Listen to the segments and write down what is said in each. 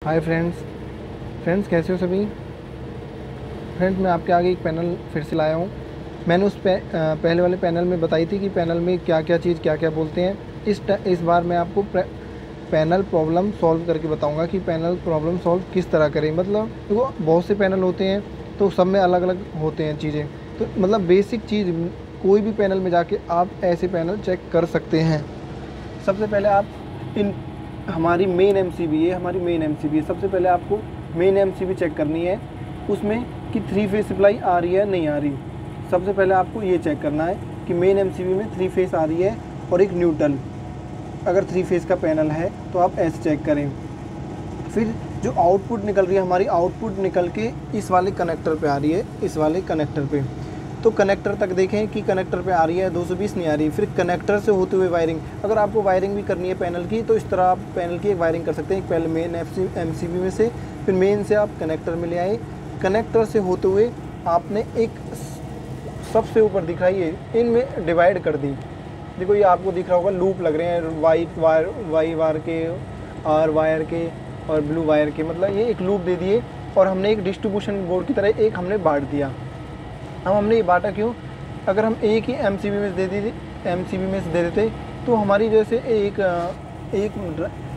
Hi friends कैसे हो सभी। फ्रेंड्स मैं आपके आगे एक पैनल फिर से लाया हूँ। मैंने पहले वाले पैनल में बताई थी कि पैनल में क्या क्या चीज़ क्या क्या बोलते हैं। इस बार मैं आपको पैनल प्रॉब्लम सॉल्व करके बताऊंगा कि पैनल प्रॉब्लम सॉल्व किस तरह करें। मतलब देखो बहुत से पैनल होते हैं तो सब में अलग अलग होते हैं चीज़ें। तो मतलब बेसिक चीज़ कोई भी पैनल में जाके आप ऐसे पैनल चेक कर सकते हैं। सबसे पहले आप इन हमारी मेन एमसीबी है, सबसे पहले आपको मेन एमसीबी चेक करनी है उसमें कि 3 फेज सप्लाई आ रही है नहीं आ रही। सबसे पहले आपको ये चेक करना है कि मेन एमसीबी में 3 फेज आ रही है और एक न्यूट्रल। अगर 3 फेज का पैनल है तो आप ऐसे चेक करें। फिर जो आउटपुट निकल रही है हमारी, आउटपुट निकल के इस वाले कनेक्टर पे आ रही है, इस वाले कनेक्टर पे। तो कनेक्टर तक देखें कि कनेक्टर पे आ रही है, 220 नहीं आ रही। फिर कनेक्टर से होते हुए वायरिंग, अगर आपको वायरिंग भी करनी है पैनल की तो इस तरह आप पैनल की एक वायरिंग कर सकते हैं। पहले मेन एमसीबी में से, फिर मेन से आप कनेक्टर में ले आए। कनेक्टर से होते हुए आपने एक सबसे ऊपर दिख रहा है ये, इनमें डिवाइड कर दी। देखो ये आपको दिख रहा होगा लूप लग रहे हैं, वाई वायर के, आर वायर के और ब्लू वायर के। मतलब ये एक लूप दे दिए और हमने एक डिस्ट्रीब्यूशन बोर्ड की तरह एक हमने बांट दिया। अब हमने ये बांटा क्यों? अगर हम एक ही एमसीबी में दे देते तो हमारी जैसे एक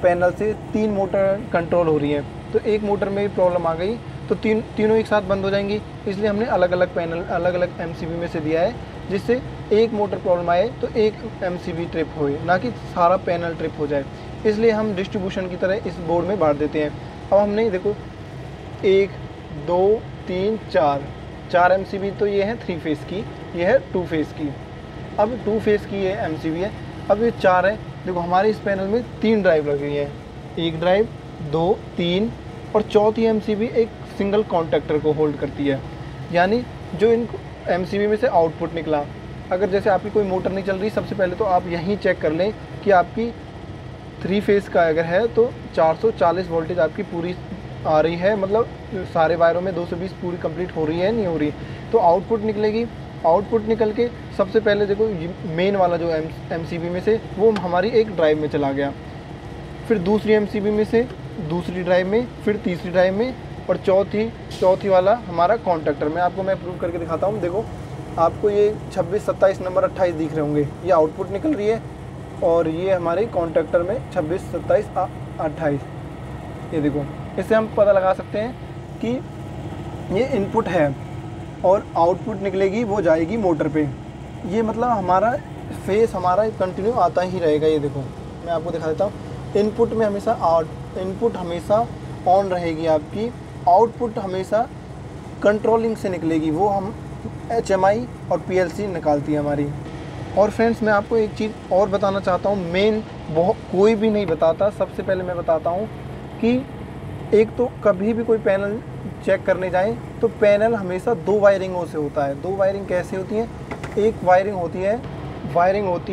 पैनल से 3 मोटर कंट्रोल हो रही है, तो एक मोटर में भी प्रॉब्लम आ गई तो तीनों एक साथ बंद हो जाएंगी। इसलिए हमने अलग अलग पैनल अलग अलग एमसीबी में से दिया है, जिससे एक मोटर प्रॉब्लम आए तो एक एमसीबी ट्रिप होए, ना कि सारा पैनल ट्रिप हो जाए। इसलिए हम डिस्ट्रीब्यूशन की तरह इस बोर्ड में बांट देते हैं। अब हमने देखो 1 2 3 4 एमसीबी, तो ये है 3 फेज़ की, ये है 2 फेज़ की। अब 2 फेज़ की ये एमसीबी है, अब ये 4 है। देखो हमारे इस पैनल में 3 ड्राइव लगी हुई है, 1 ड्राइव 2 3 और चौथी एमसीबी एक सिंगल कॉन्टैक्टर को होल्ड करती है। यानी जो इन एमसीबी में से आउटपुट निकला, अगर जैसे आपकी कोई मोटर नहीं चल रही, सबसे पहले तो आप यहीं चेक कर लें कि आपकी 3 फेज़ का अगर है तो 440 वोल्टेज आपकी पूरी आ रही है, मतलब सारे वायरों में 220 पूरी कंप्लीट हो रही है नहीं हो रही। तो आउटपुट निकलेगी। आउटपुट निकल के सबसे पहले देखो मेन वाला जो एमसीबी में से वो हमारी एक ड्राइव में चला गया, फिर दूसरी एमसीबी में से दूसरी ड्राइव में, फिर तीसरी ड्राइव में और चौथी वाला हमारा कॉन्टैक्टर में। आपको मैं प्रूव करके दिखाता हूँ। देखो आपको ये 26 27 नंबर 28 दिख रहे होंगे, ये आउटपुट निकल रही है और ये हमारे कॉन्टैक्टर में 26 27 28। ये देखो, इससे हम पता लगा सकते हैं कि ये इनपुट है और आउटपुट निकलेगी, वो जाएगी मोटर पे। ये मतलब हमारा फेस हमारा कंटिन्यू आता ही रहेगा। ये देखो मैं आपको दिखा देता हूँ, इनपुट में इनपुट हमेशा ऑन रहेगी आपकी, आउटपुट हमेशा कंट्रोलिंग से निकलेगी, वो हम HMI और PLC निकालती है हमारी। और फ्रेंड्स मैं आपको एक चीज़ और बताना चाहता हूँ, मेन कोई भी नहीं बताता। सबसे पहले मैं बताता हूँ कि एक तो कभी भी कोई पैनल चेक करने जाएं तो पैनल हमेशा 2 वायरिंगों से होता है। 2 वायरिंग कैसे होती हैं? एक वायरिंग होती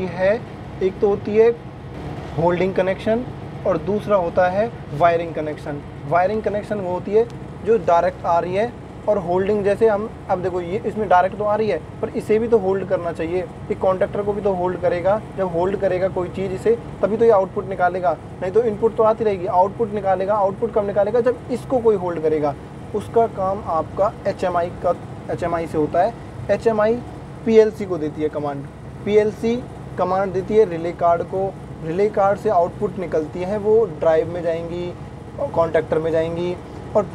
है एक तो होती है होल्डिंग कनेक्शन और दूसरा होता है वायरिंग कनेक्शन। वायरिंग कनेक्शन वो होती है जो डायरेक्ट आ रही है, और होल्डिंग जैसे हम अब देखो ये इसमें डायरेक्ट तो आ रही है पर इसे भी तो होल्ड करना चाहिए, एक कॉन्टैक्टर को भी तो होल्ड करेगा। जब होल्ड करेगा कोई चीज़ इसे, तभी तो ये आउटपुट निकालेगा, नहीं तो इनपुट तो आती रहेगी, आउटपुट निकालेगा। आउटपुट कब निकालेगा? जब इसको कोई होल्ड करेगा। उसका काम आपका HMI से होता है। HMI PLC को देती है कमांड, PLC कमांड देती है रिले कार्ड को, रिले कार्ड से आउटपुट निकलती है, वो ड्राइव में जाएंगी, कॉन्टैक्टर में जाएंगी, और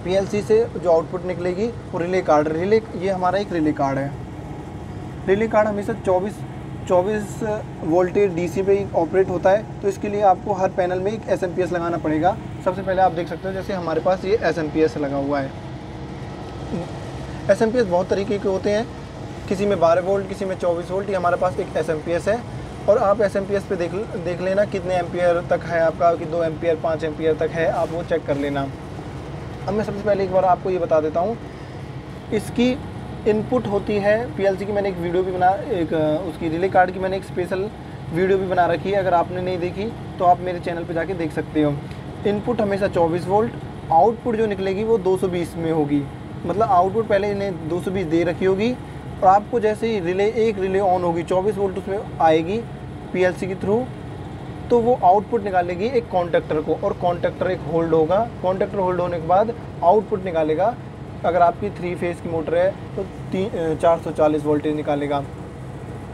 PLC से जो आउटपुट निकलेगी वो ये हमारा एक रिले कार्ड है। रिले कार्ड हमेशा 24 वोल्टेज DC पे ऑपरेट होता है, तो इसके लिए आपको हर पैनल में एक SMPS लगाना पड़ेगा। सबसे पहले आप देख सकते हो जैसे हमारे पास ये SMPS लगा हुआ है। SMPS बहुत तरीके के होते हैं, किसी में 12 वोल्ट, किसी में 24 वोल्ट। ये हमारे पास एक SMPS है और आप SMPS पे देख लेना कितने एम्पियर तक है आपका, कि 2 एम्पियर 5 एम्पियर तक है, आप वो चेक कर लेना। अब मैं सबसे पहले एक बार आपको ये बता देता हूँ, इसकी इनपुट होती है PLC की। मैंने एक वीडियो भी उसकी रिले कार्ड की मैंने एक स्पेशल वीडियो भी बना रखी है, अगर आपने नहीं देखी तो आप मेरे चैनल पे जाके देख सकते हो। इनपुट हमेशा 24 वोल्ट, आउटपुट जो निकलेगी वो 220 में होगी। मतलब आउटपुट पहले इन्हें 220 दे रखी होगी और आपको जैसे ही एक रिले ऑन होगी 24 वोल्ट उसमें आएगी PLC के थ्रू, तो वो आउटपुट निकालेगी एक कॉन्टैक्टर को, और कॉन्टैक्टर एक होल्ड होगा। कॉन्टैक्टर होल्ड होने के बाद आउटपुट निकालेगा। अगर आपकी 3 फेज़ की मोटर है तो 440 वोल्टेज निकालेगा।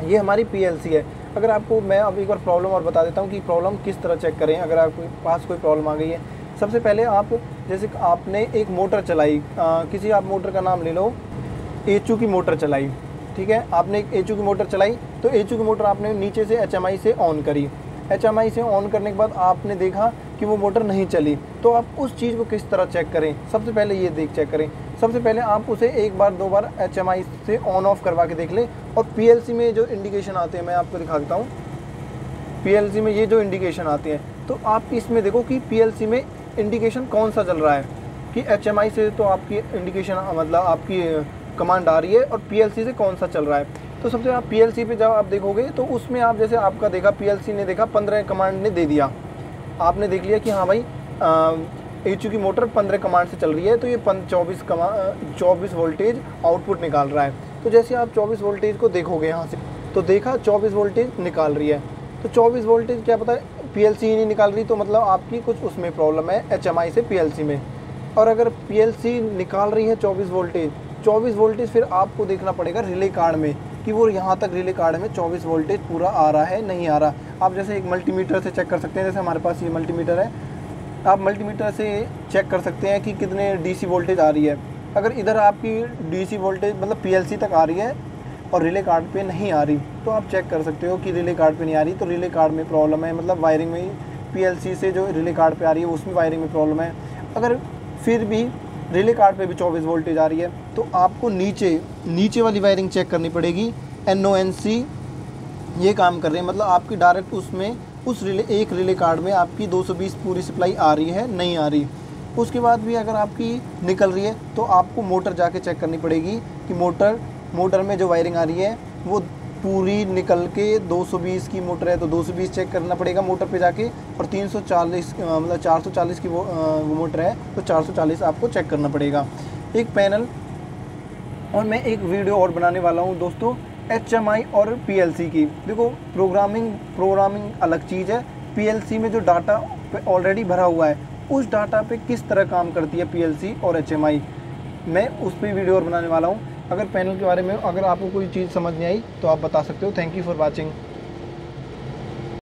ये हमारी पीएलसी है। अगर आपको मैं अब एक बार प्रॉब्लम और बता देता हूँ कि प्रॉब्लम किस तरह चेक करें अगर आपके पास कोई प्रॉब्लम आ गई है। सबसे पहले आप जैसे आपने एक मोटर चलाई, किसी आप मोटर का नाम ले लो, एचयू की मोटर चलाई, ठीक है। आपने एक एचयू की मोटर चलाई तो एचयू की मोटर आपने नीचे से एचएमआई से ऑन करी। एचएमआई से ऑन करने के बाद आपने देखा कि वो मोटर नहीं चली, तो आप उस चीज़ को किस तरह चेक करें, सबसे पहले ये चेक करें। सबसे पहले आप उसे एक बार 2 बार एचएमआई से ऑन ऑफ करवा के देख लें। और पीएलसी में जो इंडिकेशन आते हैं मैं आपको दिखा देता हूँ। पीएलसी में ये जो इंडिकेशन आते हैं तो आप इसमें देखो कि पीएलसी में इंडिकेशन कौन सा चल रहा है, कि एचएमआई से तो आपकी इंडिकेशन मतलब आपकी कमांड आ रही है, और पीएलसी से कौन सा चल रहा है। तो सबसे आप पीएलसी पे जब आप देखोगे तो उसमें आप जैसे आपका देखा पीएलसी ने देखा 15 कमांड ने दे दिया, आपने देख लिया कि हाँ भाई एचयू की मोटर 15 कमांड से चल रही है, तो ये 24 वोल्टेज आउटपुट निकाल रहा है। तो जैसे आप 24 वोल्टेज को देखोगे यहाँ से, तो देखा 24 वोल्टेज निकाल रही है। तो 24 वोल्टेज क्या पता है पीएलसी ही नहीं निकाल रही, तो मतलब आपकी कुछ उसमें प्रॉब्लम है एचएमआई से पीएलसी में। और अगर पीएलसी निकाल रही है 24 वोल्टेज फिर आपको देखना पड़ेगा रिले कार्ड में कि वो यहाँ तक रिले कार्ड में 24 वोल्टेज पूरा आ रहा है नहीं आ रहा। आप जैसे एक मल्टीमीटर से चेक कर सकते हैं, जैसे हमारे पास ये मल्टीमीटर है, आप मल्टीमीटर से चेक कर सकते हैं कि कितने डीसी वोल्टेज आ रही है। अगर इधर आपकी डीसी वोल्टेज मतलब पीएलसी तक आ रही है और रिले कार्ड पे नहीं आ रही, तो आप चेक कर सकते हो कि रिले कार्ड पे नहीं आ रही, तो रिले कार्ड में प्रॉब्लम है, मतलब वायरिंग में पीएलसी से जो रिले कार्ड पे आ रही है उसमें वायरिंग में प्रॉब्लम है। अगर फिर भी रिले कार्ड पे भी 24 वोल्टेज आ रही है तो आपको नीचे वाली वायरिंग चेक करनी पड़ेगी। NONC ये काम कर रहे हैं, मतलब आपकी डायरेक्ट उसमें उस एक रिले कार्ड में आपकी 220 पूरी सप्लाई आ रही है नहीं आ रही। उसके बाद भी अगर आपकी निकल रही है तो आपको मोटर जाके चेक करनी पड़ेगी कि मोटर में जो वायरिंग आ रही है वो पूरी निकल के 220 की मोटर है तो 220 चेक करना पड़ेगा मोटर पे जाके, और 340 मतलब 440 की वो मोटर है तो 440 आपको चेक करना पड़ेगा एक पैनल। और मैं एक वीडियो और बनाने वाला हूँ दोस्तों एचएमआई और पीएलसी की। देखो प्रोग्रामिंग अलग चीज़ है, पीएलसी में जो डाटा ऑलरेडी भरा हुआ है उस डाटा पे किस तरह काम करती है पीएलसी और एचएमआई, मैं उस पर वीडियो और बनाने वाला हूँ। अगर पैनल के बारे में अगर आपको कोई चीज़ समझ नहीं आई तो आप बता सकते हो। Thank you for watching.